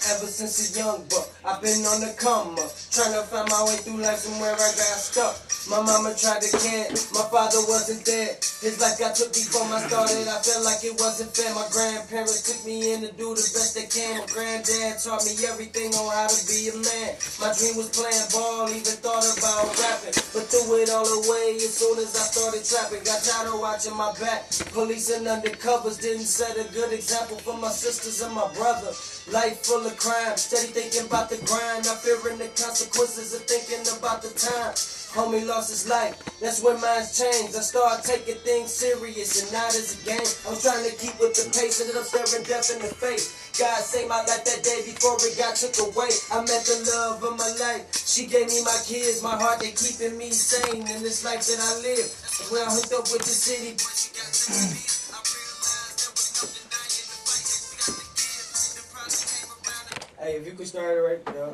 Ever since a young buck, I've been on the come up, trying to find my way through life from where I got stuck. My mama tried to care, my father wasn't there. His life got took before I started, I felt like it wasn't fair. My grandparents took me in to do the best they can. My granddad taught me everything on how to be a man. My dream was playing ball, even thought about rapping, but threw it all away as soon as I started trapping. Got tired of watching my back, police and undercovers didn't set a good example for my sisters and my brother. Life full of crime, steady thinking about the grind, not fearing the consequences of thinking about the time. Homie lost his life, that's when minds changed. I started taking things serious and not as a game. I was trying to keep with the pace, ended up staring death in the face. God saved my life that day before it got took away. I met the love of my life, she gave me my kids, my heart, they keeping me sane in this life that I live. When I hooked up with the city, hey, if you could start it right now.